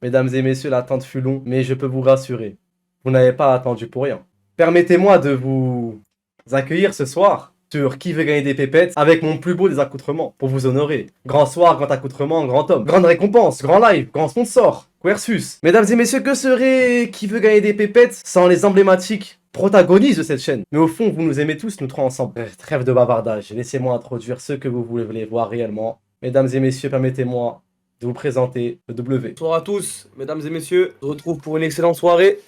Mesdames et messieurs, l'attente fut longue, mais je peux vous rassurer, vous n'avez pas attendu pour rien. Permettez-moi de vous accueillir ce soir sur Qui veut gagner des pépettes avec mon plus beau des accoutrements pour vous honorer. Grand soir, grand accoutrement, grand homme, grande récompense, grand live, grand sponsor, Quersus. Mesdames et messieurs, que serait Qui veut gagner des pépettes sans les emblématiques protagonistes de cette chaîne? Mais au fond, vous nous aimez tous, nous trois ensemble. Trêve de bavardage, laissez-moi introduire ceux que vous voulez voir réellement. Mesdames et messieurs, permettez-moi de vous présenter le W. Bonsoir à tous, mesdames et messieurs. On se retrouve pour une excellente soirée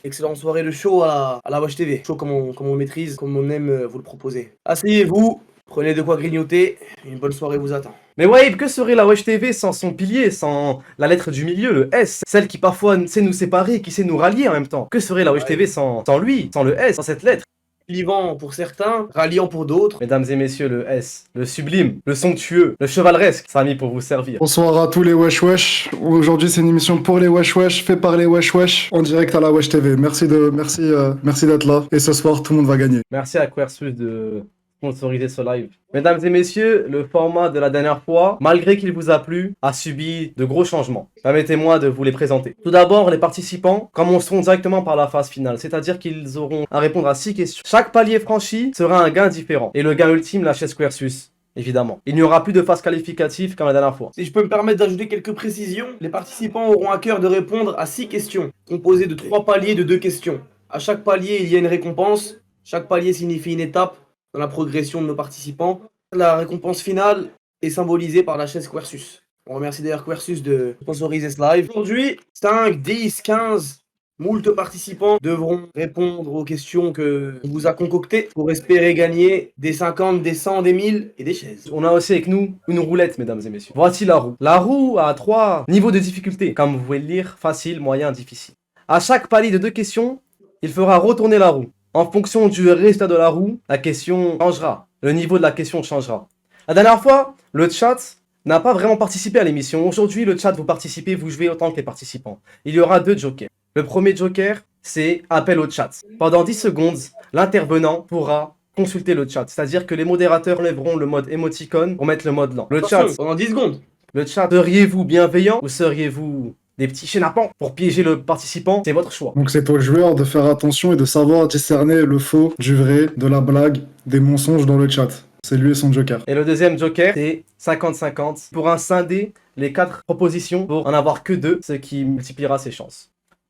de show à la Wesh TV. Show comme on le maîtrise, comme on aime vous le proposer. Asseyez-vous, prenez de quoi grignoter, une bonne soirée vous attend. Mais Waib, que serait la Wesh TV sans son pilier, sans la lettre du milieu, le S, celle qui parfois sait nous séparer, qui sait nous rallier en même temps? Que serait la Wesh TV sans lui, sans le S, sans cette lettre? Clivant pour certains, ralliant pour d'autres. Mesdames et messieurs, le S, le sublime, le somptueux, le chevaleresque, ça a mis pour vous servir. Bonsoir à tous les Wesh Wesh. Aujourd'hui, c'est une émission pour les Wesh Wesh, fait par les Wesh Wesh, en direct à la Wesh TV. Merci d'être là. Et ce soir, tout le monde va gagner. Merci à Quersus de sponsoriser ce live. Mesdames et messieurs, le format de la dernière fois, malgré qu'il vous a plu, a subi de gros changements. Permettez-moi de vous les présenter. Tout d'abord, les participants commenceront directement par la phase finale, c'est-à-dire qu'ils auront à répondre à 6 questions. Chaque palier franchi sera un gain différent. Et le gain ultime, la chaise Quersus. Évidemment. Il n'y aura plus de phase qualificative comme la dernière fois. Si je peux me permettre d'ajouter quelques précisions, les participants auront à cœur de répondre à 6 questions, composées de 3 paliers de 2 questions. À chaque palier, il y a une récompense. Chaque palier signifie une étape dans la progression de nos participants. La récompense finale est symbolisée par la chaise Quersus. On remercie d'ailleurs Quersus de sponsoriser ce live. Aujourd'hui, 5, 10, 15, moult participants devront répondre aux questions que on vous a concoctées pour espérer gagner des 50, des 100, des 1000 et des chaises. On a aussi avec nous une roulette, mesdames et messieurs. Voici la roue. La roue a 3 niveaux de difficulté, comme vous pouvez le lire, facile, moyen, difficile. À chaque palier de 2 questions, il fera retourner la roue. En fonction du résultat de la roue, la question changera. Le niveau de la question changera. La dernière fois, le chat n'a pas vraiment participé à l'émission. Aujourd'hui, le chat, vous participez, vous jouez autant que les participants. Il y aura 2 jokers. Le premier joker, c'est appel au chat. Pendant 10 secondes, l'intervenant pourra consulter le chat. C'est-à-dire que les modérateurs enlèveront le mode émoticône pour mettre le mode lent. Le chat, Pendant 10 secondes. le chat, seriez-vous bienveillant ou seriez-vous des petits chenapans pour piéger le participant? C'est votre choix. Donc c'est au joueur de faire attention et de savoir discerner le faux, du vrai, de la blague, des mensonges dans le chat. C'est lui et son joker. Et le deuxième joker, c'est 50-50. Pour un scinder les 4 propositions pour en avoir que 2, ce qui multipliera ses chances.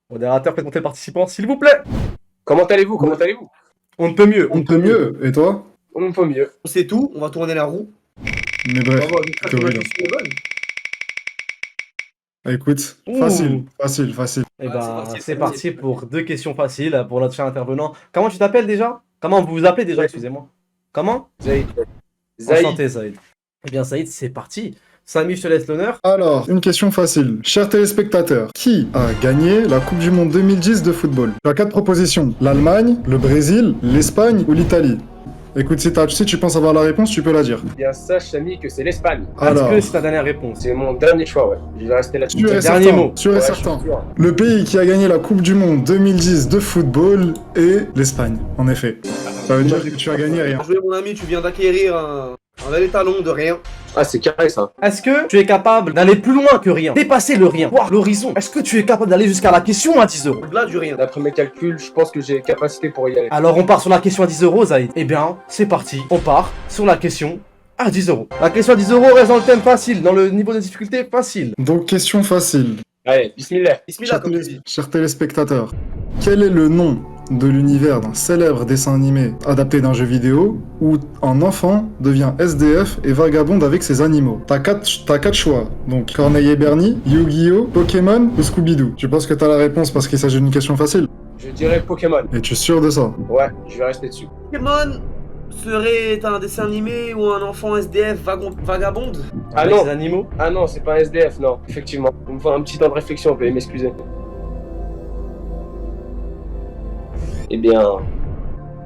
Modérateur, faites monter le participant, s'il vous plaît. Comment allez-vous? Comment allez-vous? On ne peut mieux. On peut mieux. Et toi? On peut mieux. On sait tout, on va tourner la roue. Mais On va bref, voir une théorie, là. question bonne. Écoute, Ouh. facile. Et c'est ben, parti, c'est parti pour 2 questions faciles pour notre cher intervenant. Comment tu t'appelles déjà? Comment vous vous appelez déjà, excusez-moi? Comment? Zaïd. Enchanté, Saïd. Eh bien, Saïd, c'est parti. Samy, je te laisse l'honneur. Alors, une question facile. Chers téléspectateurs, qui a gagné la Coupe du Monde 2010 de football? Tu as 4 propositions. L'Allemagne, le Brésil, l'Espagne ou l'Italie? Écoute, si tu penses avoir la réponse, tu peux la dire. Bien, sache, ami, que c'est l'Espagne. Alors, Est-ce que c'est ta dernière réponse? C'est mon dernier choix, ouais. Je vais rester là-dessus. sûr et Dernier certain, mot. sûr et Ouais, je certain. suis sûr. Le pays qui a gagné la Coupe du Monde 2010 de football est l'Espagne, en effet. Ça veut dire que tu as gagné rien. Bien joué mon ami, tu viens d'acquérir un étalon de rien. Ah, c'est carré, ça. Est-ce que tu es capable d'aller plus loin que rien? Dépasser le rien, voir l'horizon. Est-ce que tu es capable d'aller jusqu'à la question à 10 euros? Au-delà du rien. D'après mes calculs, je pense que j'ai capacité pour y aller. Alors on part sur la question à 10 euros, Zaïd. Eh bien, c'est parti. On part sur la question à 10 euros. La question à 10 euros reste dans le thème facile, dans le niveau de difficulté facile. Donc, question facile. Allez, bismillah. Bismillah, comme tu dis. Chers téléspectateurs, quel est le nom de l'univers d'un célèbre dessin animé adapté d'un jeu vidéo où un enfant devient SDF et vagabonde avec ses animaux? T'as 4 choix, donc Corneille et Bernie, Yu-Gi-Oh, Pokémon ou Scooby-Doo. Je pense que t'as la réponse parce qu'il s'agit d'une question facile. Je dirais Pokémon. Et tu es sûr de ça? Ouais, je vais rester dessus. Pokémon serait un dessin animé ou un enfant SDF vagabonde? Ah Avec non. ces animaux. Ah non, c'est pas un SDF, non. Effectivement. Il me faut un petit temps de réflexion, veuillez m'excuser. Eh bien,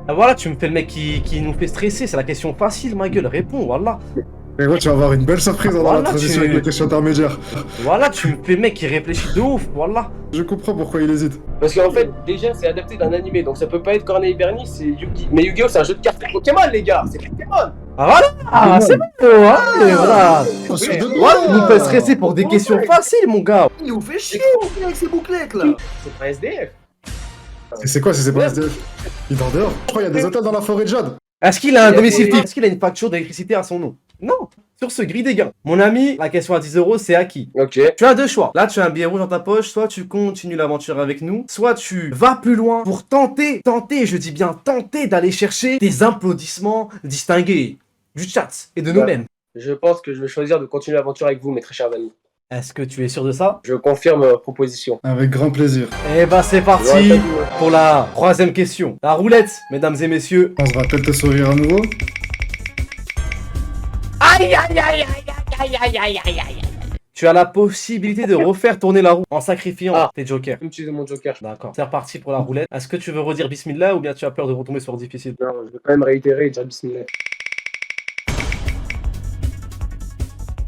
Ah voilà, tu me fais le mec qui nous fait stresser, c'est la question facile, ma gueule, réponds, voilà. Et gros, tu vas avoir une belle surprise dans Voilà, la transition tu- avec les questions intermédiaires. Voilà, tu me fais le mec qui réfléchit de ouf, voilà. Je comprends pourquoi il hésite. parce qu'en fait, déjà, c'est adapté d'un animé, donc ça peut pas être Corneille et Bernie, c'est Yu-Gi. Mais Yu-Gi-Oh, c'est un jeu de cartes. C'est Pokémon, les gars, c'est Pokémon. Ah voilà. Ah, c'est bon, hein. Et voilà. Oh, sur deux Ouais, vous me faites stresser pour des questions faciles, mon gars. Il nous fait chier avec ses bouclettes là. C'est pas SDF. Et c'est quoi si c'est pas SDF? Il dort dehors. Je crois qu'il y a des hôtels dans la forêt de Jade. Est-ce qu'il a un domicile fixe? Est-ce qu'il a une facture d'électricité à son nom? Non. Sur ce, grille des gains. Mon ami, la question à 10 euros, c'est à qui? Ok. Tu as deux choix. Là, tu as un billet rouge dans ta poche. Soit tu continues l'aventure avec nous, soit tu vas plus loin pour tenter, je dis bien tenter d'aller chercher des applaudissements distingués du chat et de nous-mêmes. Je pense que je vais choisir de continuer l'aventure avec vous, mes très chers amis. Est-ce que tu es sûr de ça? Je confirme proposition. Avec grand plaisir. Eh bah, c'est parti pour la troisième question. La roulette, mesdames et messieurs. On se rappelle tes sourires à nouveau. Aïe, aïe, aïe, aïe, aïe, aïe, aïe, aïe, aïe. Tu as la possibilité de refaire tourner la roue en sacrifiant tes jokers. Je vais utiliser mon joker. D'accord. C'est reparti pour la roulette. Est-ce que tu veux redire Bismillah ou bien tu as peur de retomber sur difficile? Non, je vais quand même réitérer et dire bismillah.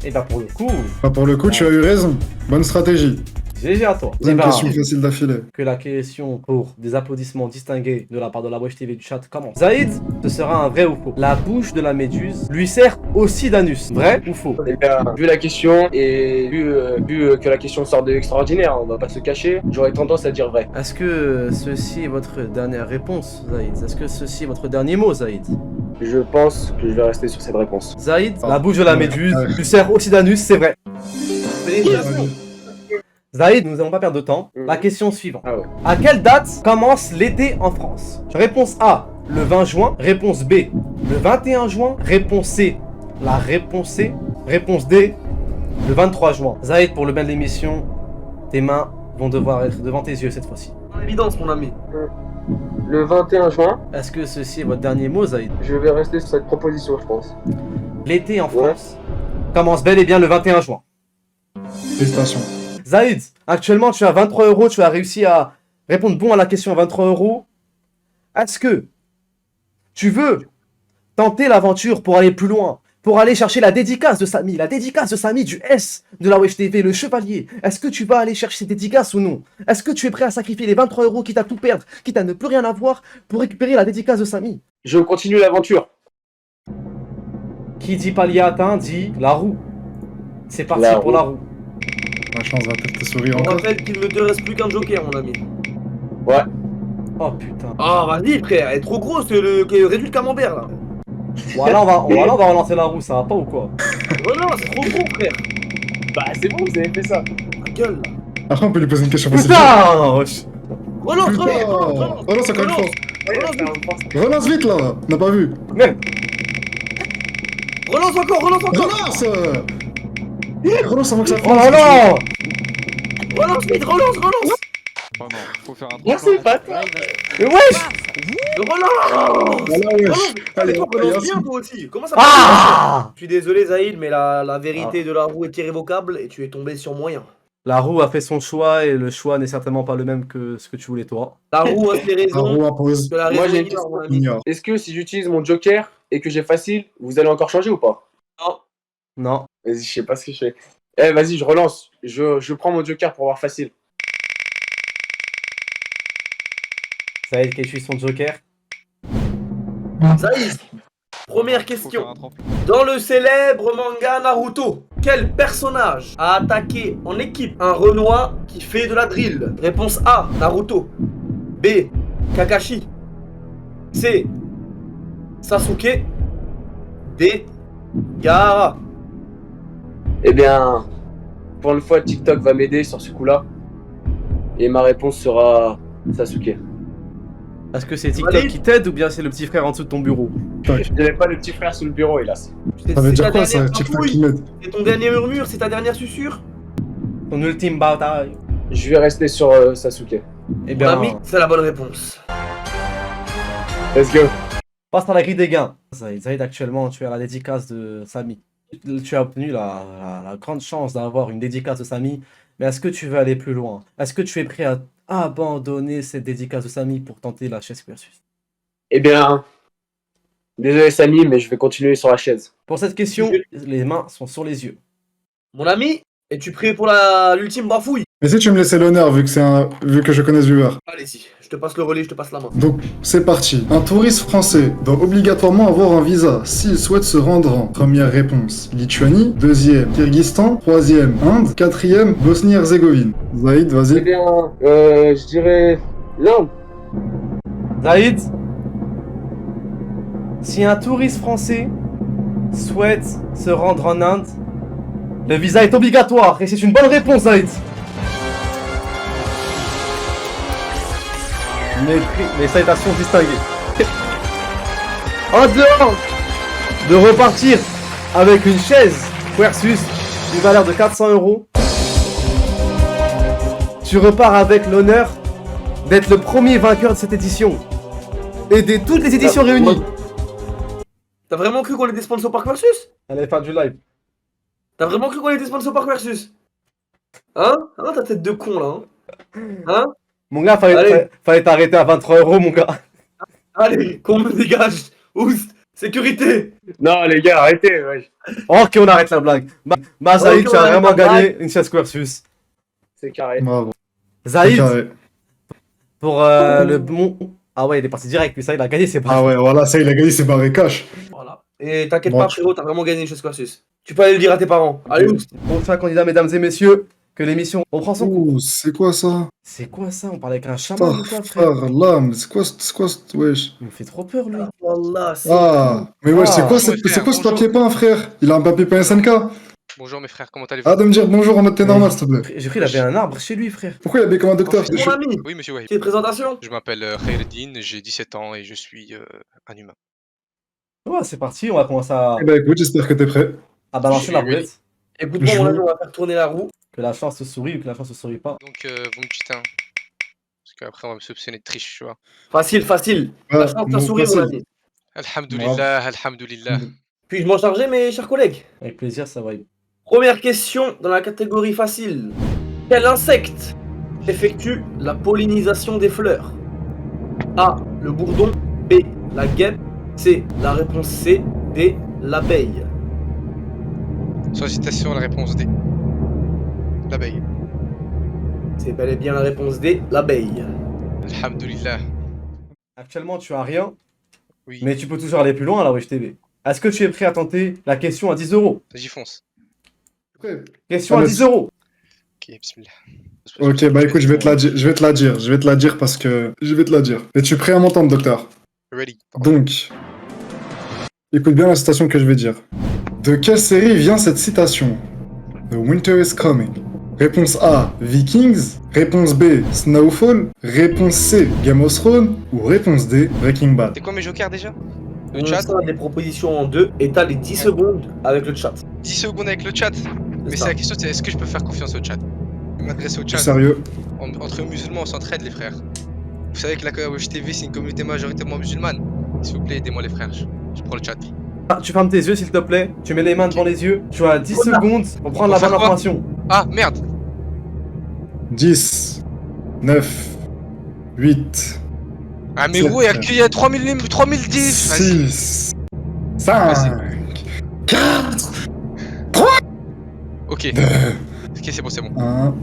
Et bah pour le coup, Bah, pour le coup, tu as eu raison. Bonne stratégie. GG à toi. Eh Deuxième ben, question facile d'affilée. que la question pour des applaudissements distingués de la part de la Wesh TV du chat commence. Zaïd, ce sera un vrai ou faux? La bouche de la méduse lui sert aussi d'anus. Vrai ou faux? Eh bien, vu la question et vu que la question sort de l'extraordinaire, on va pas se cacher, j'aurais tendance à dire vrai. Est-ce que ceci est votre dernière réponse, Zaïd? Est-ce que ceci est votre dernier mot, Zaïd? Je pense que je vais rester sur cette réponse. Zaïd, la bouche de la méduse Ouais. lui sert aussi d'anus, c'est vrai. Félicitations. Zaïd, nous n'allons pas perdre de temps. Mhm. La question suivante. Ah ouais. À quelle date commence l'été en France? Réponse A, le 20 juin. Réponse B, le 21 juin. Réponse C, la réponse C. Réponse D, le 23 juin. Zaïd, pour le bien de l'émission, tes mains vont devoir être devant tes yeux cette fois-ci. En évidence, mon ami. Le 21 juin, Est-ce que ceci est votre dernier mot, Zaïd? je vais rester sur cette proposition, je pense. L'été en France commence bel et bien le 21 juin. Félicitations. Zaïd, actuellement tu as 23 euros, tu as réussi à répondre bon à la question à 23 euros. Est-ce que tu veux tenter l'aventure pour aller plus loin, pour aller chercher la dédicace de Samy du S de la Wesh TV, le chevalier? Est-ce que tu vas aller chercher cette dédicace ou non? Est-ce que tu es prêt à sacrifier les 23 euros quitte à tout perdre, quitte à ne plus rien avoir pour récupérer la dédicace de Samy? Je continue l'aventure. Qui dit palier atteint dit la roue. C'est parti La pour roue. la roue. La chance va peut-être te sourire On encore. rappelle qu'il ne te reste plus qu'un joker, mon ami. Ouais. Oh putain. Ah, vas-y, frère, elle est trop grosse, le réduit le camembert là. Voilà, on va relancer la roue, ça va pas ou quoi? Oh non, c'est trop gros, frère. Bah c'est bon, vous avez fait ça. Ta gueule là. Après, on peut lui poser une question facile. Putain wesh. Relance, Putain. Relance encore une fois. Relance vite là. On n'a pas vu. Merde. Relance encore. Relance. Relance avant que ça Oh là là. Relance vite, relance. Oh non, faut faire un Merci, pas. Mais wesh. Relance. Voilà, wesh. Allez, Allez, relance allez, bien toi aussi. Comment ça Ah. Je suis désolé, Zaïd, mais la vérité de la roue est irrévocable et tu es tombé sur moyen. La roue a fait son choix et le choix n'est certainement pas le même que ce que tu voulais toi. La roue a ses La raisons. roue impose. Que la Moi, raison j'ai est une mon ami. Ignore. Est-ce que si j'utilise mon joker et que j'ai facile, vous allez encore changer ou pas? Non. Vas-y, je sais pas ce que je fais. Eh, vas-y, je relance. Je prends mon joker pour avoir facile. Zaïd qui utilise son joker. Zaïd, première Faut question. faire un tremplin. Dans le célèbre manga Naruto, quel personnage a attaqué en équipe un Renoir qui fait de la drill? Réponse A, Naruto. B, Kakashi. C, Sasuke. D, Gaara. Eh bien, pour une fois, TikTok va m'aider sur ce coup-là. Et ma réponse sera Sasuke. Est-ce que c'est TikTok Valide. qui t'aide ou bien c'est le petit frère en dessous de ton bureau? Je dirais pas le petit frère sous le bureau, hélas. Ça veut C'est dire ta quoi ça? dernière TikTok papouille. qui m'aide. C'est ton dernier murmure, c'est ta dernière susurre? Ton ultime bataille. Je vais rester sur Sasuke. Eh Mon bien, ami, c'est la bonne réponse. Let's go. passe à la grille des gains. Zaïd, actuellement, tu as la dédicace de Samy. Tu as obtenu la grande chance d'avoir une dédicace de Samy. Mais est-ce que tu veux aller plus loin? Est-ce que tu es prêt à abandonner cette dédicace de Samy pour tenter la chaise versus? Eh bien, désolé Samy, mais je vais continuer sur la chaise. Pour cette question, les mains sont sur les yeux. Mon ami, Es-tu prêt pour l'ultime bafouille? Mais si tu me laissais l'honneur, vu que je connais ce viewer. Allez-y, je te passe le relais, je te passe la main. Donc, c'est parti. Un touriste français doit obligatoirement avoir un visa s'il souhaite se rendre en première réponse, Lituanie, deuxième, Kyrgyzstan, troisième, Inde, quatrième, Bosnie-Herzégovine. Zaïd, Eh vas-y. bien, je dirais l'Inde. Zaïd, si un touriste français souhaite se rendre en Inde, le visa est obligatoire et c'est une bonne réponse, Zaïd. Mes salutations distinguées. En dehors de repartir avec une chaise Versus d'une valeur de 400 €, tu repars avec l'honneur d'être le premier vainqueur de cette édition et de toutes les éditions réunies. T'as vraiment cru qu'on était sponsor par Versus? Allez, fin du live. T'as vraiment cru qu'on était sponsor par Versus? Hein? Hein, ta tête de con là, hein? Hein? Mon gars, Allez. fallait t'arrêter à 23 €, mon gars. Allez, qu'on me dégage! Oust! Sécurité! Non, les gars, arrêtez, ouais. Ok, on arrête la blague. Zaïd, Ok, tu on as arrête vraiment la blague. gagné une chaise Versus. C'est carré. Bravo. Zaïd, Carré. pour le bon. Ah ouais, il est parti direct, mais ça, il a gagné, c'est pas. Ah ouais, voilà, ça, il a gagné, c'est barré cash. Voilà. Et t'inquiète Bon, pas, frérot, t'as vraiment gagné une chose Versus. Tu peux aller le dire à tes parents. Allez, Oust! Prochain candidat, mesdames et messieurs, que l'émission. On prend son coup. Ouh, c'est quoi ça? C'est quoi ça? On parle avec un chaman ou quoi, frère? Frère, là, mais c'est quoi, wesh? Il me fait trop peur, lui. Wallah, c'est. Ah, mais wesh, c'est Ah. quoi, Bonjour, c'est quoi ce bonjour. papier peint, frère? Il a un papier peint SNK? Bonjour mes frères, comment allez-vous? Ah, de me dire bonjour en mode t'es normal, s'il te plaît. J'ai cru qu'il avait un arbre chez lui, frère. Pourquoi il habille comme un docteur? C'est mon ami! Oui, monsieur Wahib. C'est présentation! Je m'appelle Khaireddin, j'ai 17 ans et je suis un humain. Ouais, c'est parti, on va commencer à Eh ben écoute, j'espère que t'es prêt. balancer la Oui. roulette. Écoute-moi, Je- mon ami, on va faire tourner la roue. Que la chance te sourit ou que la chance te sourit pas. Donc, vous me dites, hein. Parce qu'après, on va me soupçonner de triche, tu vois. Facile, facile. Ah, La chance t'a bon, souri, mon facile. ami. Alhamdulillah, alhamdulillah. Puis-je m'en charger, mes chers collègues? Avec plaisir, ça va. Première question dans la catégorie facile. Quel insecte effectue la pollinisation des fleurs? A. Le bourdon. B. La guêpe. C. La réponse C. D. L'abeille. Sans hésitation, la réponse D. L'abeille. C'est bel et bien la réponse D. L'abeille. Alhamdulillah. Actuellement, tu as rien, Oui, mais tu peux toujours aller plus loin à la Wesh TV. Est-ce que tu es prêt à tenter la question à 10 €? j'y fonce. Prêt. Question Ah, à mais 10 €. Ok, bismillah. Ok, bah écoute, je vais te la dire parce que... Je vais te la dire. Es-tu prêt à m'entendre, docteur? Ready. Donc, écoute bien la citation que je vais dire. De quelle série vient cette citation? The winter is coming. Réponse A, Vikings. Réponse B, Snowfall. Réponse C, Game of Thrones. Ou réponse D, Breaking Bad. C'est quoi mes jokers déjà? On Le chat? a des propositions en deux et t'as les 10 secondes avec le chat. 10 secondes avec le chat. Mais c'est ça. la question, c'est est-ce que je peux faire confiance au chat? Je m'adresse au chat. Sérieux? Entre musulmans, on s'entraide, les frères. Vous savez que la Wesh TV, c'est une communauté majoritairement musulmane. S'il vous plaît, aidez-moi, les frères. Je prends le chat. Ah, tu fermes tes yeux, s'il te plaît. Tu mets les mains devant les yeux. Tu as 10 Voilà. secondes pour prendre la Pour faire bonne quoi? information. Ah, merde! 10, 9, 8, Ah, mais C'est ouais, vrai. il y a 3010! Vas-y. 6, 5, 4, Ok, 2, ok, c'est bon, c'est bon. 1.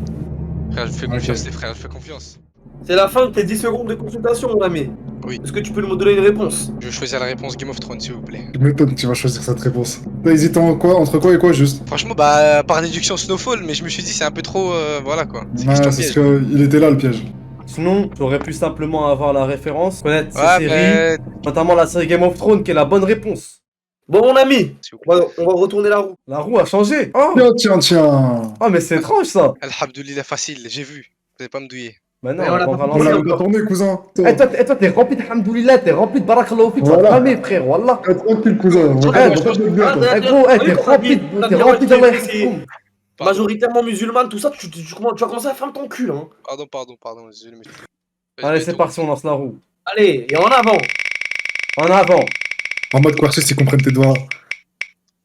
Frère, je fais Ok. confiance, les frères, je fais confiance. C'est la fin de tes 10 secondes de consultation, mon ami. Oui. Est-ce que tu peux nous donner une réponse? Je vais choisir la réponse Game of Thrones, s'il vous plaît. Je m'étonne que tu vas choisir cette réponse. T'as hésité entre quoi et quoi juste? Franchement, bah, par déduction Snowfall, mais je me suis dit, c'est un peu trop. Voilà quoi. C'est Ouais, question c'est piège. parce qu'il était là le piège. Sinon, tu aurais pu simplement avoir la référence, connaître ces Ouais, séries, mais. notamment la série Game of Thrones, qui est la bonne réponse. Bon, mon ami, S'il vous plaît. on va retourner la roue. La roue a changé. Oh, Tiens. oh mais c'est étrange ça. Alhamdoulilah, facile, j'ai vu. Vous allez pas me douiller. Bah non, Mais on on va a pas pas On lancer. l'a encore. pas tourné, cousin. Et toi, t'es rempli de hamdoulilah, t'es rempli de barakallahu fik, Voilà. ça va frère, wallah. Tranquille, cousin. On va Ah, pas je te mettre bien, toi. Eh gros, Oui, t'es t'as rempli dit- de t'as t'es dit, rempli ouais, d'Allah c'est- yahfikoum. Pardon, Majoritairement musulmane, tout ça, tu vas commencer à fermer ton cul, hein. pardon, désolé, mais. Allez, c'est parti, on lance la roue. Allez, et en avant. En avant. En mode Quartus, ils comprennent tes doigts.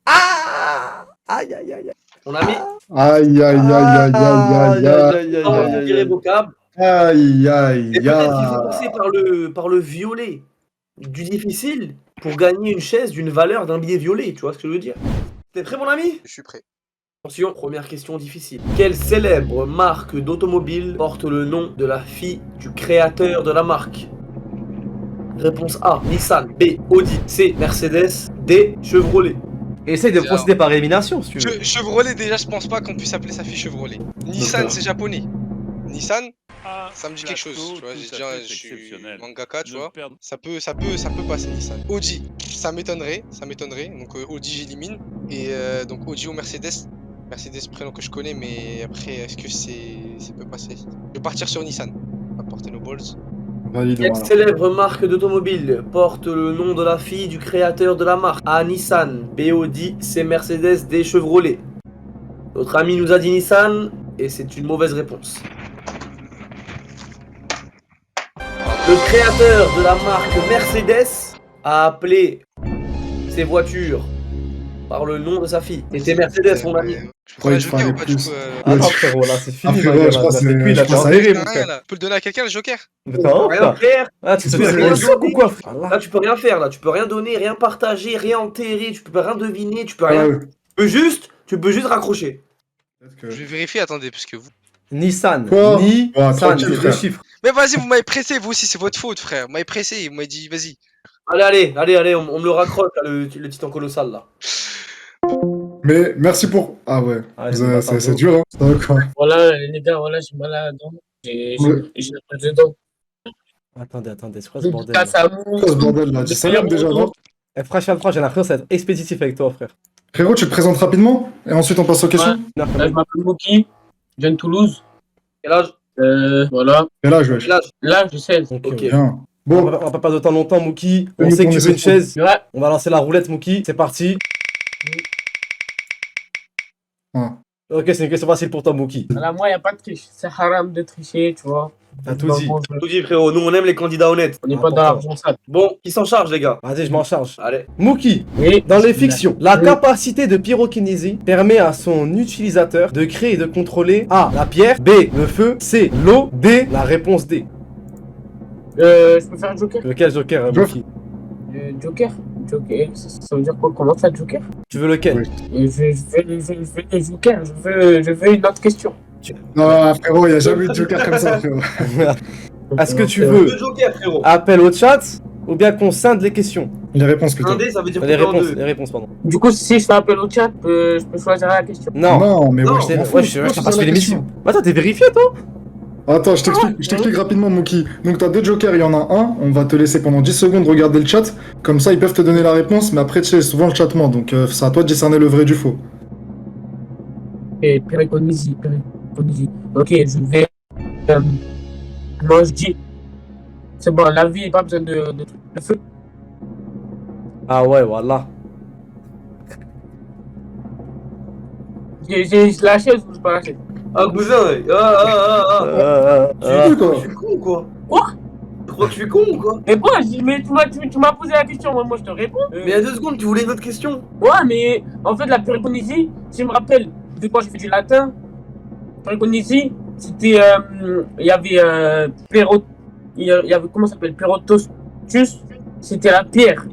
Ah, aïe, aïe, aïe. Mon ami, Aïe, aïe, aïe, aïe, aïe, temps irrévocable. aïe, aïe, Et peut-être qu'il faut aïe. passer par le violet du difficile pour gagner une chaise d'une valeur d'un billet violet, tu vois ce que je veux dire? T'es prêt, mon ami? Je suis prêt. Attention, première question difficile. Quelle célèbre marque d'automobile porte le nom de la fille du créateur de la marque? Réponse A, Nissan. B, Audi. C, Mercedes. D, Chevrolet. Essaye de C'est procéder par élimination si tu veux. Chevrolet, déjà, je pense pas qu'on puisse appeler sa fille Chevrolet. Nissan, D'accord. c'est japonais. Nissan, ça me dit quelque plateau chose. Tu vois, tout j'ai à déjà, fait je suis exceptionnel. mangaka, tu Ne vois. perdre- Ça peut passer Nissan. Audi, ça m'étonnerait. Donc Audi, j'élimine. Et donc Audi ou Mercedes. Mercedes, prénom que je connais, mais après, est-ce que ça peut passer? Je vais partir sur Nissan. On va porter nos balls. Validons Quelle alors. célèbre marque d'automobile porte le nom de la fille du créateur de la marque? A, Nissan. B, Audi. C, Mercedes. D, Chevrolet. Notre ami nous a dit Nissan et c'est une mauvaise réponse. Le créateur de la marque Mercedes a appelé ses voitures par le nom de sa fille. C'était Mercedes, mon ami. Je peux faire Ouais, un il joker fallait ou pas du plus. coup Attends frérot, là c'est fini. Ah, frérot, ma gueule, je là, crois là, que c'est cuit, je là, crois t'es que ça enterré, Rien, mon frère. là. Tu peux le donner à quelqu'un le joker? Mais t'es un ouf, Rien là. faire. Ah, tu te Tu fais peux des rien socs ou donner. quoi, frère? Là, tu peux rien faire. Là, tu peux rien donner, rien partager, rien enterrer. Tu peux rien deviner. Tu peux Ah rien. ouais. Tu peux juste raccrocher. Peut-être que- Je vais vérifier, attendez, parce que vous. Nissan. Quoi? Nissan, Ouais, c'est tranquille, deux frère. chiffres. Mais vas-y, vous m'avez pressé, vous aussi, c'est votre faute, frère. Vous m'avez pressé, vous m'avez dit, vas-y. Allez, on me le raccroche, là, le titan colossal, là. Mais merci pour. Ah ouais. Ah, Vous c'est avez- pas c'est ça, dur, hein. Ça va quoi? Voilà, les gars, voilà, j'ai mal à la dent. J'ai Ouais. la page dedans. Attendez, c'est quoi ce bordel? Dédicace Là à vous. Quoi ce bordel là? Dis salam déjà, non? Eh, frère, j'ai l'impression que ça va être expéditif avec toi, frère. Frérot, tu te présentes rapidement et ensuite on passe aux questions? Là, je m'appelle Moki, je viens de Toulouse. Quel âge? Voilà. Et là, je vais. Quel âge? Là, je sais. Donc, Ok. Bien. on Bon, va pas perdre autant longtemps, Mookie. On Oui, sait que on tu essaie veux une de- chaise. Ouais. On va lancer la roulette, Mookie. C'est parti. Ah. Ok, c'est une question facile pour toi, Mookie. Voilà, moi, il n'y a pas de triche. C'est haram de tricher, tu vois. T'as tout dit. Tout dit, frérot. Nous, on aime les candidats honnêtes. On n'est pas dans Important. l'argent sale. Bon, qui s'en charge, les gars? Vas-y, je m'en charge. Allez. Mookie, Et dans les fictions, la Oui. capacité de pyrokinésie permet à son utilisateur de créer et de contrôler A. La pierre, B. Le feu, C. L'eau, D. La réponse D. je peux faire un joker? Lequel joker, Joker. Mookie? Joker? Joker, ça veut dire quoi? Comment ça, joker? Tu veux lequel? Oui. Je veux des jokers. Je veux une autre question. non, frérot, il n'y a jamais eu de joker comme ça, frérot. Est-ce que tu veux Deux jokers, frérot. appel au chat ou bien qu'on scinde les questions? Les réponses plutôt. Un dé, ça veut dire Les combien en réponses, deux? les réponses, pardon. Du coup, si je fais appel au chat, je peux choisir la question. Non. Non, mais Non, ouais, Je t'ai- m'en fous. ouais, je Moi, t'ai c'est pas ça suivi la l'émission. question. Attends, t'es vérifié, toi? Attends, je t'explique rapidement, Mookie. Donc, t'as deux jokers, il y en a un. On va te laisser pendant 10 secondes regarder le chat. Comme ça, ils peuvent te donner la réponse, mais après, tu sais, souvent le chat ment. Donc, c'est à toi de discerner le vrai du faux. Et Pyréconisie. Ok, je vais. Moi, je dis. C'est bon, la vie, pas besoin de trucs. Le feu. Ah ouais, voilà. J'ai la chaise ou j'ai pas la chaise? Ah, cousin, ouais. Ah. Oui, quoi. Je suis con ou quoi? Quoi? Tu crois que je suis con ou quoi? Mais quoi? Mais tu m'as posé la question, moi je te réponds. Mais il y a 2 secondes, tu voulais une autre question? Ouais, mais en fait, la Pyréconisie, je me rappelle, de quoi j'ai fait du latin. Pyréconisie, c'était. Il y avait. Il y avait. Comment ça s'appelle? Pérotostus. C'était la pierre.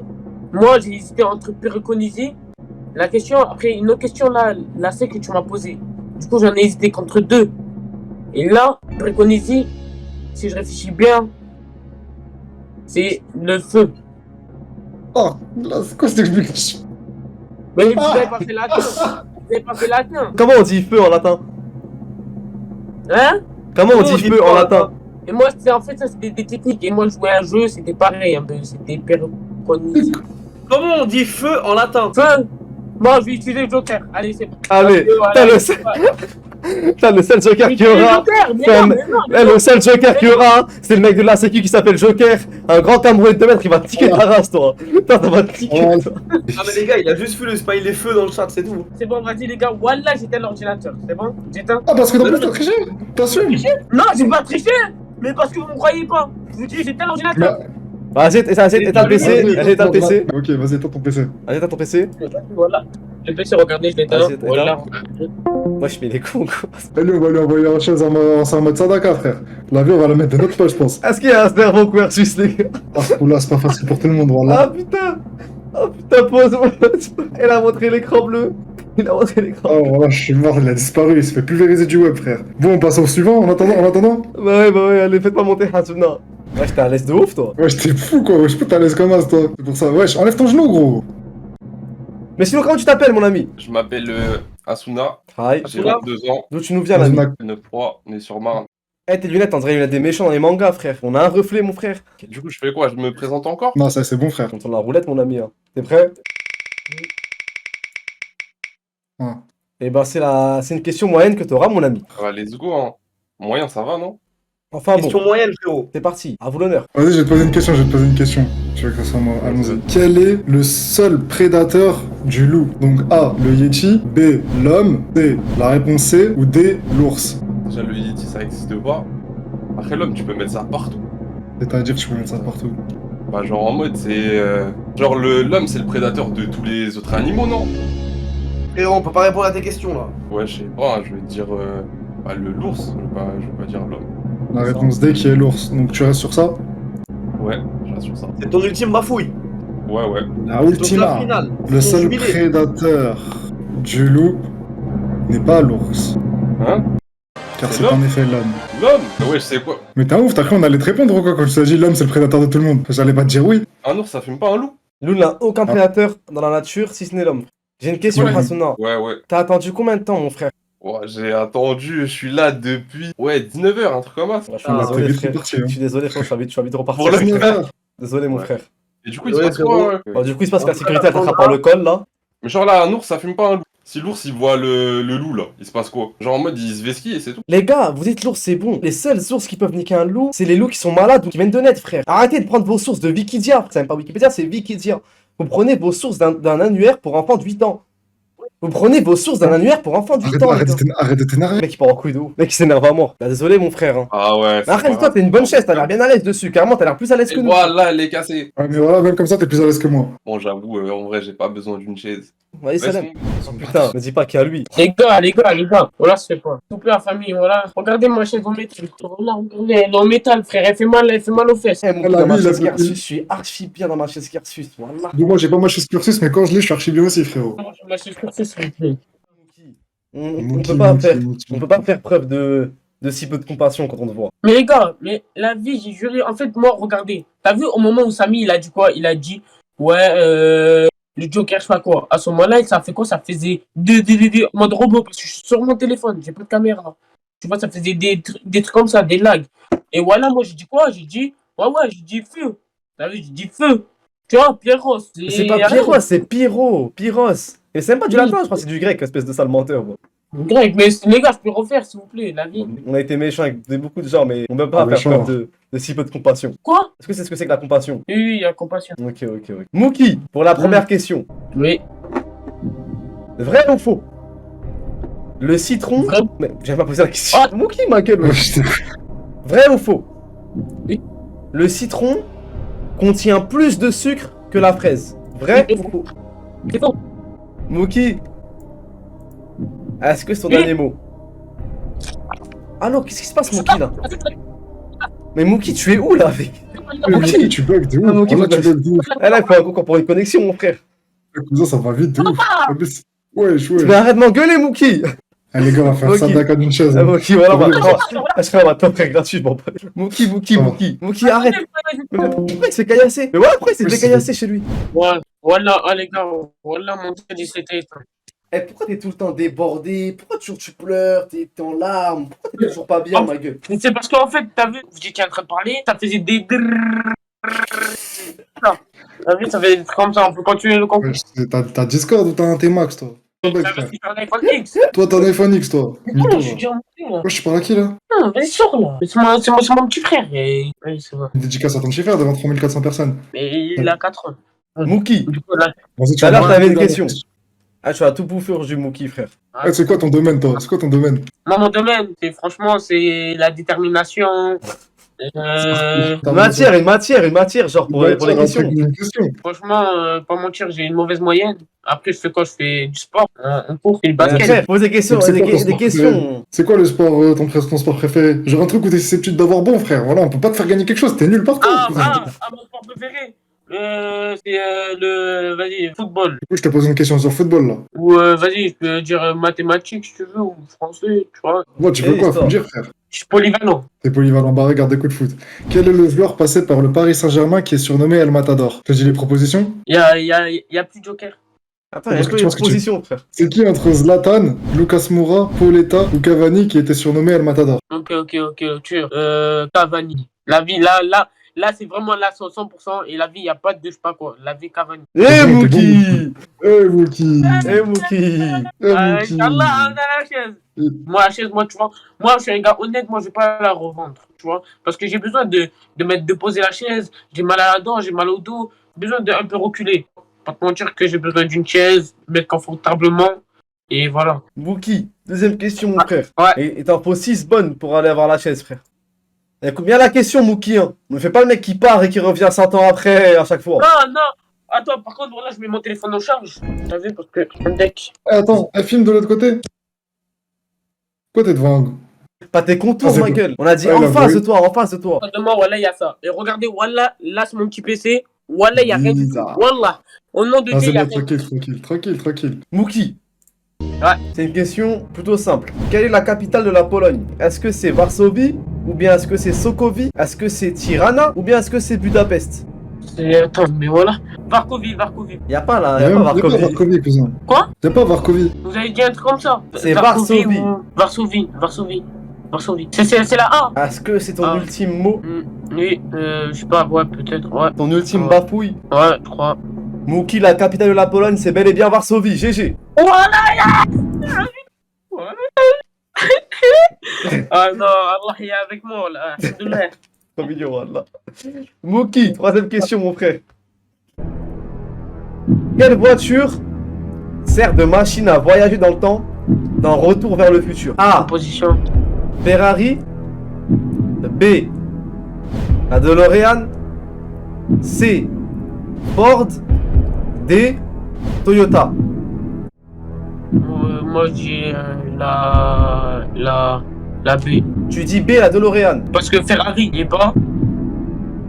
Moi, j'ai hésité entre Pyréconisie. La question, après, une autre question là, c'est que tu m'as posée. Du coup, j'en ai hésité contre deux. Et là, Pyréconisie, si je réfléchis bien, c'est le feu. Oh, là, c'est quoi cette explication? Mais vous n'avez pas fait latin. Vous n'avez pas fait latin. Comment on dit feu en latin? Hein? Comment on dit feu en latin? Et moi, en fait, ça c'était des techniques. Et moi, je jouais à un jeu, c'était pareil un peu. C'était Pyréconisie. Comment on dit feu en latin? Feu! Bon, je vais utiliser le Joker. Allez, c'est bon. Allez, t'as le seul joker qu'il y aura. Le seul joker qu'il y aura, c'est le mec de la sécu qui s'appelle Joker. Un grand Camerounais de 2 mètres qui va te tiquer ta race, toi. Putain, ça va te tiquer, Ouais. toi. Ah, mais les gars, il a juste fait le smiley feu dans le chat, c'est tout. C'est bon, vas-y, les gars. Wallah, j'éteins l'ordinateur. C'est bon? J'éteins. Ah, parce que dans plus, t'as triché? T'assumes? Non, j'ai pas triché! Mais parce que vous me croyez pas. Je vous dis, j'éteins l'ordinateur. Vas-y, éteins le PC. Vas-y, éteins le PC. Ok, vas-y, éteins ton PC. Vas-y, éteins ton PC. Voilà. Le PC, regardez, je l'éteins. Vas-y, éteins. Voilà. Moi, je fais les cons, quoi. Allez, on va lui envoyer un chaise en mode Sadaka, frère. La vie, on va la mettre de notre poche, je pense. Est-ce qu'il y a un cerveau versus les gars? Ah, oula, c'est pas facile pour tout le monde, Ah voilà. putain! Oh putain, pause! Elle a montré l'écran bleu! Il a retiré l'écran. Oh, voilà, je suis mort, il a disparu, il s'est fait pulvériser du web, frère. Bon, on passe au suivant, en attendant. Bah ouais, allez, faites pas monter Hasuna. Ouais, j'étais à l'aise de ouf, toi. Wesh, t'es fou, quoi, wesh, putain, laisse comme as, toi. C'est pour ça, wesh, enlève ton genou, gros. Mais sinon, comment tu t'appelles, mon ami? Je m'appelle Asuna, Hi. j'ai 22 ans, D'où tu nous viens, l'ami? 9-3, on est sur Marne. Eh, tes lunettes, on dirait les lunettes des méchants dans les mangas, frère. On a un reflet, mon frère. Du coup, je fais quoi? Je me présente encore? Non, ça, c'est bon, frère. On tourne la roulette, mon ami. Hein. T'es prêt? Ouais. Eh ben, c'est une question moyenne que t'auras, mon ami. Ah, let's go, hein. Moyen, ça va, non? Enfin bon, Question moyenne, frérot. c'est parti. À vous l'honneur. Vas-y, je vais te poser une question, Tu veux que ça soit moi? Allons-y. Quel est le seul prédateur du loup? Donc A, le Yeti, B, l'homme, C, la réponse C, ou D, l'ours. Déjà, le Yeti, ça existe pas. Après, l'homme, tu peux mettre ça partout. C'est-à-dire, tu peux mettre ça partout. Bah, genre en mode, c'est. Genre, l'homme, c'est le prédateur de tous les autres animaux, non? Frérot, on peut pas répondre à tes questions, là. Ouais, je sais pas, hein, je vais dire. Bah, l'ours, je vais pas dire l'homme. La réponse D qui est l'ours. Donc tu restes sur ça? Ouais, je reste sur ça. C'est ton ultime bafouille. Ouais. La C'est ton ultima. club final. Le C'est ton seul jubilé. prédateur du loup n'est pas l'ours. Hein? Car C'est c'est l'homme en effet l'homme. L'homme? Bah ouais, je sais quoi. Mais t'es un ouf, t'as cru on allait te répondre ou quoi quand je t'ai dit l'homme c'est le prédateur de tout le monde? J'allais pas te dire oui. Un ours, ça fume pas un loup? Nous n'a aucun prédateur dans la nature si ce n'est l'homme. J'ai une question, Ouais. Hasuna. Ouais. T'as attendu combien de temps, mon frère? Ouais, j'ai attendu, je suis là depuis. Ouais, 19h, un truc comme ça. Je suis Ah, désolé, t'es vite frère. reparti, Je hein. suis désolé, frère. Je suis envie de repartir. Pour le frère. frère. Désolé, mon Ouais. frère. Et du coup, il se Ouais, passe frérot. quoi? Bon, du coup, il se passe que la sécurité elle t'attrape par le col, là. Mais genre là, un ours, ça fume pas un loup. Si l'ours, il voit le loup, là, il se passe quoi? Genre en mode, il se vesquille et c'est tout. Les gars, vous dites l'ours, c'est bon. Les seules sources qui peuvent niquer un loup, c'est les loups qui sont malades ou qui viennent de naître, frère. Arrêtez de prendre vos sources de Wikidia. C'est même pas Wikipédia, c'est Wikidia. Vous prenez vos sources d'un annuaire pour enfants de 8 ans. Vous prenez vos sources d'un annuaire pour enfants de 8 ans, les gars. Arrête de t'énerver. Le mec, il part en couille de ouf. Le mec, il s'énerve à mort. Bah, désolé, mon frère. Hein. Ah ouais. Mais arrête-toi, t'es une bonne chaise, t'as l'air bien à l'aise dessus. Carrément, t'as l'air plus à l'aise que Et nous. voilà, elle est cassée. Ouais, mais voilà, même comme ça t'es plus à l'aise que moi. Bon, j'avoue, en vrai, j'ai pas besoin d'une chaise. Vas-y, Salem. Laisse-moi- Oh, putain, me dis pas qu'il y a lui. Les gars, voilà, c'est pas. S'il vous plaît, la famille, voilà. Regardez ma chaise en métal. Voilà, regardez, elle est en métal, frère. Elle fait mal aux fesses. Eh, mon Ah, gars, la dans ma vie, la chaise vie. Garsus, je suis archi bien dans ma chaise Garsus. Voilà. Donc moi j'ai pas ma chaise cursus mais quand je l'ai je suis archi bien aussi frérot. Ma chaise course, s'il vous plaît. On peut pas faire. On peut pas faire preuve de si peu de compassion quand on te voit. Mais les gars, mais la vie, j'ai juré. En fait, moi, regardez. T'as vu au moment où Samy, il a dit quoi? Il a dit, ouais, le Joker, je sais pas quoi. À ce moment-là, ça fait quoi? Ça faisait mode robot parce que je suis sur mon téléphone, j'ai pas de caméra. Tu vois, ça faisait des trucs comme ça, des lags. Et voilà, moi, j'ai dit quoi? J'ai dit, ouais, j'ai dit feu. T'as vu, j'ai dit feu. Tu vois, Pierros. C'est pas Pyros, c'est Pyro. Pyros. Et c'est même pas du latin, je crois, c'est du grec, espèce de sale menteur. Bro. Grec, mais les gars, je peux refaire, s'il vous plaît, la vie. On a été méchants avec beaucoup de gens, mais on peut pas Ah, faire méchant. preuve de si peu de compassion. Quoi? Est-ce que c'est ce que c'est que la compassion? Oui, il y a compassion. Ok. Mookie, pour la première question. Oui. Vrai ou faux? Le citron. Vrai. Mais j'avais pas posé la question. Ah. Mookie, ma gueule. Ouais, ouais. je t'ai- Vrai ou faux? Oui. Le citron contient plus de sucre que la fraise. Vrai Oui. ou faux? C'est faux. Mookie, est-ce que c'est ton Oui. dernier mot? Alors, qu'est-ce qui se passe, Mookie, là? Mais Mookie, tu es où, là, avec? Mais Ok. Mookie, tu bugs de ouf. Ah, Mookie, Voilà, tu faut- bugs de ouf. Eh là, il faut un concours pour une connexion, mon frère. Comme ça, ça va vite de ouf. Ah, mais c'est- Wesh. Mais arrête de m'engueuler, Mookie. Ah, les gars, on va faire ça Mookie. d'accord d'une chaise. Ah, hein. Mookie, voilà, on va Oui. on va t'offrir gratuitement. Mookie, Mookie, arrête. Mais pourquoi il se fait caillasser? Mais voilà, pourquoi il s'est Oui, fait c'est- caillasser chez lui? Ouais. Voilà, ah, les gars, voilà mon crédit, c'était éteint. Eh, pourquoi t'es tout le temps débordé? Pourquoi toujours tu pleures? T'es en larmes? Pourquoi t'es toujours pas bien, ma gueule? C'est parce qu'en fait, t'as vu, vous étiez en train de parler, ça faisait des. Non. T'as vu, ça fait des trucs comme ça, on peut continuer le concours. Wesh, t'as Discord ou t'as un T-Max, toi? Ça veut dire un iPhone X. Toi, t'as un iPhone X, toi. Non, Mytho, je suis va. déjà monté là. Wesh, tu parles à qui, là? Non, bien sûr là. C'est mon petit frère. Et... Oui, c'est vrai. Une dédicace à ton chiffre devant 3400 personnes. Mais il a 4 ans. Mookie, Du coup, là. Vas-y, tout à l'heure, vas- t'avais une question. Ah, tu vas tout bouffer du Mookie, frère. Eh, c'est quoi ton domaine, toi? C'est quoi ton domaine? Moi, mon domaine, c'est franchement, c'est la détermination. T'as Une matière, genre pour les questions. Une question. Franchement, pas mentir, j'ai une mauvaise moyenne. Après, je fais quoi? Je fais du sport, un cours, et le Frère, basket. pose des questions, Donc, c'est quoi ton des sport questions. C'est quoi le sport, ton sport préféré? Genre un truc où t'es susceptible d'avoir bon, frère. Voilà, on peut pas te faire gagner quelque chose, t'es nul partout. Ah, mon sport préféré. C'est le. Vas-y, football. Du coup, je te pose une question sur football, là. Ou vas-y, je peux dire mathématiques si tu veux, ou français, tu vois. Moi, tu veux Et quoi? Faut histoire. me dire, frère. Je suis polyvalent. T'es polyvalent, bah regarde, des coups de foot. Quel est le joueur passé par le Paris Saint-Germain qui est surnommé El Matador? Je te dis les propositions. Il y a plus de joker. Attends, il y a Parce que que les tu penses que tu- propositions, frère. C'est qui entre Zlatan, Lucas Moura, Pauletta ou Cavani qui était surnommé El Matador? Ok, tu Cavani. La vie, là, c'est vraiment là, 100%. Et la vie, il n'y a pas de je sais pas quoi. La vie, Cavani. Eh T'es bon, Mookie Eh Wookie! Eh Mookie Wookie! Inch'Allah, on a la chaise. Moi, la chaise, moi, tu vois, moi, je suis un gars honnête, moi, je vais pas la revendre, tu vois, parce que j'ai besoin de poser la chaise, j'ai mal à la dent, j'ai mal au dos, j'ai besoin d'un peu reculer. Pas te mentir que j'ai besoin d'une chaise, mettre confortablement, et voilà. Mookie, deuxième question, mon frère. Ouais. Et t'en faut 6 bonnes pour aller avoir la chaise, frère. Écoute bien la question, Mookie, hein. Ne fais pas le mec qui part et qui revient 100 ans après à chaque fois. Non, attends, par contre, voilà, je mets mon téléphone en charge, t'as vu, parce que un deck. Eh, attends, elle filme de l'autre côté? Pourquoi t'es devant un... Pas tes contours, Ah, c'est ma bon. gueule. On a dit Ouais, en la face vraie. de toi, en face de toi. Demain, voilà, il y a ça. Et regardez, voilà, là, c'est mon petit PC. Voilà, il n'y a rien du tout. Bizarre. Voilà. Au nom de Ah, Dieu, c'est il y a bon, rien. tranquille. Mookie. Ouais. C'est une question plutôt simple. Quelle est la capitale de la Pologne? Est-ce que c'est Varsovie? Ou bien est-ce que c'est Sokovie? Est-ce que c'est Tirana? Ou bien est-ce que c'est Budapest? Attends, mais voilà. Varkovie. Y a pas là, Y'a y a pas pas Varsovie. Varkovie, cousin. Quoi? Y'a pas Varkovie. Vous avez dit un truc comme ça? C'est Varsovie. Varsovie. C'est la A. Est-ce que c'est ton Ah. ultime mot? Oui, je sais pas, ouais, peut-être, ouais. Ton ultime Ouais. bafouille? Ouais, je crois. Mookie, la capitale de la Pologne, c'est bel et bien Varsovie. GG. Voilà, ah non, Allah est avec moi, là. Alhamdoulilah. Trop mignon, wallah. Mookie, troisième question, mon frère. Quelle voiture sert de machine à voyager dans le temps dans Retour vers le futur? A. Position. Ferrari. B. La DeLorean. C. Ford. D. Toyota. Moi, je dis la B. Tu dis B, la DeLorean. Parce que Ferrari, il est pas.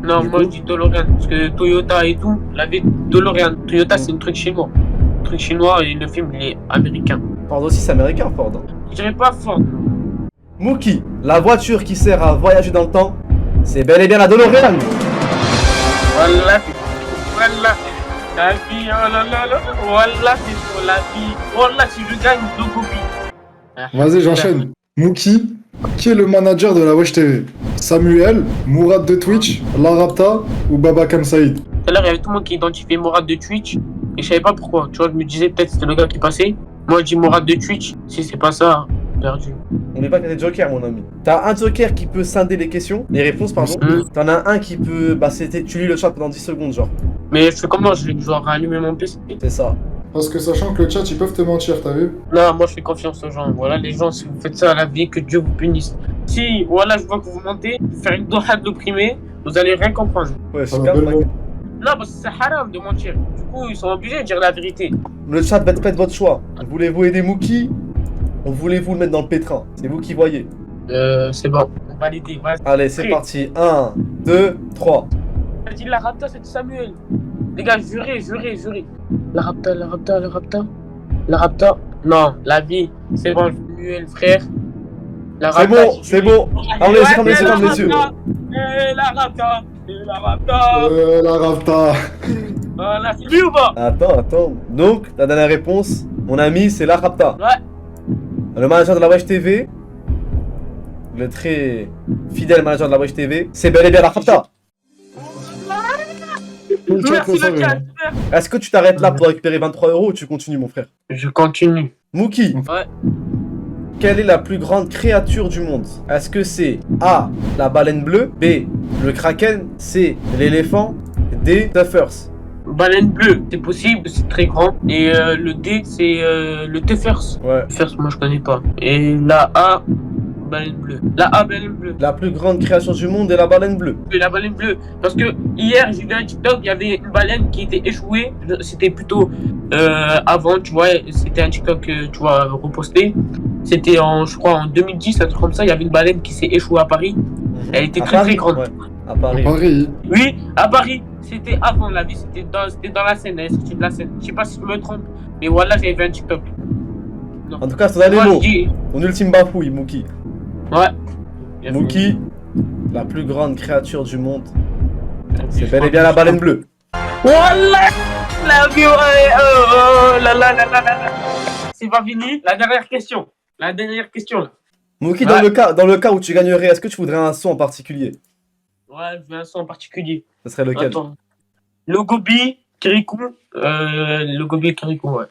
Non, Du moi coup je dis DeLorean. Parce que Toyota et tout, la vie DeLorean. Toyota, c'est un truc chinois. Un truc chinois et le film, il est américain. Ford aussi, c'est américain, Ford. Je dirais pas fort. Mookie, la voiture qui sert à voyager dans le temps, c'est bel et bien la DeLorean. Voilà, voilà. La vie, oh là là là. Voilà, c'est pour la vie. Voilà, si je gagne, deux copies. Vas-y, j'enchaîne. Mookie, qui est le manager de la Wesh TV? Samuel, Mourad de Twitch, Larapta ou Baba Kamsaïd? Tout à l'heure, il y avait tout le monde qui identifiait Mourad de Twitch. Et je savais pas pourquoi. Tu vois, je me disais peut-être c'était le gars qui passait. Moi, je dis Mourad de Twitch. Si c'est pas ça, perdu. On n'est pas que des jokers, mon ami. T'as un joker qui peut scinder les questions, les réponses, pardon. T'en as un qui peut. Bah, c'était. Tu lis le chat pendant 10 secondes, genre. Mais je fais comment? Je vais genre rallumer mon PC. C'est ça. Parce que sachant que le chat, ils peuvent te mentir, t'as vu? Non, moi je fais confiance aux gens. Voilà, les gens, si vous faites ça à la vie, que Dieu vous punisse. Si, voilà, je vois que vous mentez, faire une doha de l'opprimé, vous allez rien comprendre. Ouais, je Ah, calme, belle ma mot. gueule. Non, parce que c'est haram de mentir. Du coup, ils sont obligés de dire la vérité. Le chat va être votre choix. Voulez-vous aider Mookie ou voulez-vous le mettre dans le pétrin? C'est vous qui voyez. C'est bon. Validé. Ouais. Allez, c'est Prêt. parti. 1, 2, 3. J'ai dit la rapta, c'est Samuel. Les gars, jurez. La rapta. La rapta. Non, la vie. C'est bon, Samuel, frère. La C'est rapta, bon, j'ai c'est juré. bon. Ferme les yeux, ferme les yeux, ferme les yeux. La rapta. La Rapta. Voilà, c'est lui ou pas? Attends. Donc, la dernière réponse, mon ami, c'est la Rapta. Ouais. Le manager de la Wesh TV, le très fidèle manager de la Wesh TV, c'est bel et bien la Rapta. Tout le chat Merci le le savait. chat. hein. Est-ce que tu t'arrêtes là pour récupérer 23 € ou tu continues, mon frère? Je continue. Mookie, Ouais. quelle est la plus grande créature du monde? Est-ce que c'est A, la baleine bleue, B, le kraken, C, l'éléphant, D, Tuffers? Baleine bleue, c'est possible, c'est très grand. Et le D, c'est le Tefers. Ouais. Tefers, moi je connais pas. Et la A, baleine bleue. La A, baleine bleue. La plus grande créature du monde est la baleine bleue. Et la baleine bleue. Parce que hier, j'ai vu un TikTok, il y avait une baleine qui était échouée. C'était plutôt avant, tu vois. C'était un TikTok, tu vois, reposté. C'était je crois, en 2010, un truc comme ça. Il y avait une baleine qui s'est échouée à Paris. Elle était À très Paris, très grande. ouais. À Paris. Paris. Oui, à Paris. C'était avant la vie, c'était dans la scène, elle est sortie de la scène. Je sais pas si je me trompe, mais voilà, j'avais vu un TikTok. Non. En tout cas, c'est ton dernier Moi, mot. je dis. Mon ultime bafouille, Mookie. Ouais. Bien vu. Mookie, la plus grande créature du monde, c'est bel et bien la baleine bleue. Wallah la vie, c'est pas fini. La dernière question. La dernière question là. Mookie, Ouais. dans le cas où tu gagnerais, est-ce que tu voudrais un son en particulier? Ouais, je veux un son en particulier. Ce serait lequel? Attends. Logobi, Kirikou. Logobi, Kirikou, ouais.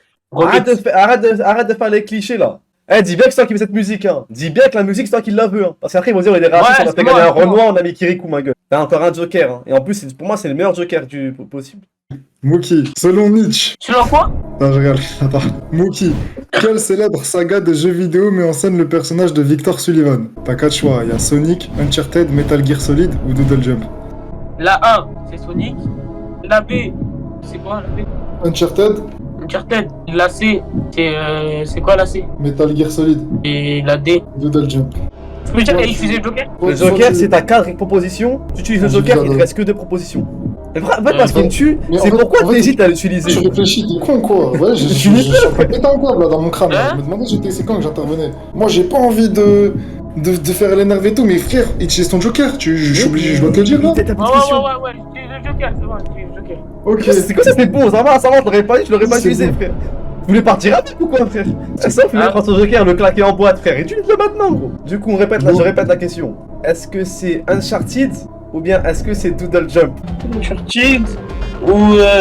Arrête de faire les clichés là. Eh, dis bien que c'est toi qui fais cette musique, hein. Dis bien que la musique c'est toi qui la veux, hein. Parce qu'après ils vont dire, il est raciste, Ouais, on a fait c'est gagner moi, un c'est moi. Renoir, on a mis Kirikou, ma gueule. T'as encore un joker, hein. Et en plus, pour moi, c'est le meilleur joker possible. Mookie, selon Nietzsche. Selon quoi? Non, je regarde. Attends. Mookie, quelle célèbre saga de jeux vidéo met en scène le personnage de Victor Sullivan? T'as 4 choix. Il y a Sonic, Uncharted, Metal Gear Solid ou Doodle Jump. La A, c'est Sonic. La B, c'est quoi la B? Uncharted, Uncharted. La C, c'est quoi la C? Metal Gear Solid, Et la D. Doodle Jump. Tu peux dire, elle utilisait le Joker? Le joker, c'est ta 4 propositions. Tu utilises le Ah, joker, j'ai il te dit reste que 2 propositions. Mais en fait, parce qu'il me tue, Mais en c'est fait- pourquoi en fait, t'hésites à Je l'utiliser. réfléchis, t'es con quoi. Ouais, je suis en train de péter un câble là dans mon crâne. là. Hein Je me demandais c'est quand que j'intervenais. Moi j'ai pas envie de faire l'énerver et tout, mais frère, utilise ton joker. Je suis obligé, je dois te le dire là. T'as ta Ouais, petite question. ouais, j'utilise le Joker, c'est bon, j'utilise le Joker. Ok. C'est quoi ça, c'est bon, ça va, je l'aurais pas dit, je l'aurais pas C'est utilisé, bon. frère. Vous voulez partir avec ou quoi, frère? Ça, vous voulez prendre son joker, le claquer en boîte, frère. Utilise-le maintenant, gros. Du coup, je répète la question. Est-ce que c'est Uncharted ou bien est-ce que c'est Doodle Jump? Uncharted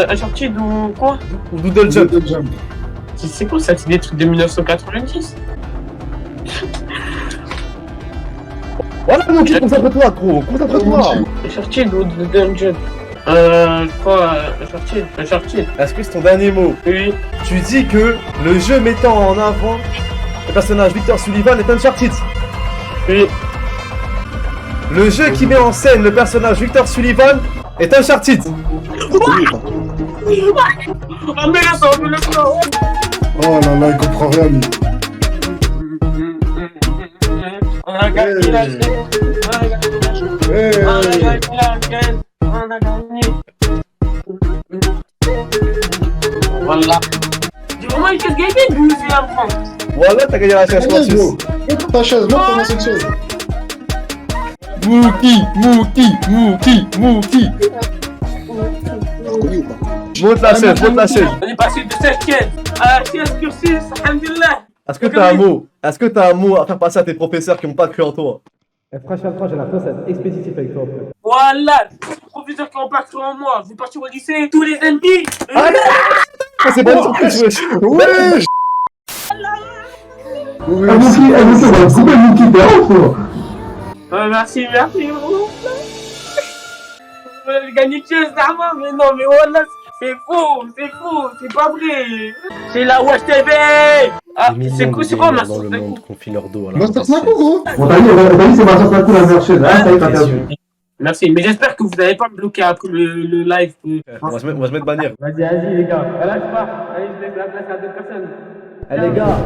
Uncharted ou quoi? Ou Doodle Jump? Doodle Jump. C'est quoi ça? C'est des trucs de 1990? Voilà, Mookie, concentre-toi, gros, concentre-toi. Uncharted ou The Dungeon? Je crois Uncharted. Est-ce que c'est ton dernier mot? Oui. Tu dis que le jeu mettant en avant le personnage Victor Sullivan est Uncharted. Oui. Le jeu qui met en scène le personnage Victor Sullivan est Uncharted. Ah mais là, ça va me le faire. Oh là là, il comprend rien lui. On a gagné la chaîne. On a gagné la chaîne. On a Hey. gagné la chaîne. On a gagné. Voilà. J'ai vraiment une chaise gaming ou c'est la France? Voilà, t'as gagné la chaise, Allez, Mathieu. gros. Montre ta chaise, montre ta cette chaise. Mookie. Monte la chaise. On est passé de cette chaise à la chaise cursus, alhamdulillah. Est-ce que t'as un mot à faire passer à tes professeurs qui n'ont pas cru en toi? Franchement, j'ai l'impression d'être expéditif avec toi, frère. Voilà, professeurs qui ont pas cru en moi. Je vais partir au lycée, tous les ennemis. C'est pas une surprise, wesh. Ouais. Merci. Vous avez gagné une chaise, Narma, mais non, mais voilà, c'est faux, c'est pas vrai. C'est la Wesh TV. Ah, c'est quoi ma source d'info? confient leur dos à Master Snapper, gros. Bon, t'as dit, c'est ma chance la meilleure chaise, hein, ça y est, t'as perdu. Merci, mais j'espère que vous n'allez pas me bloquer après le live. On va se mettre bannière. Vas-y, les gars. Lâche pas. Allez, je laisse la place à d'autres personnes. Eh les gars,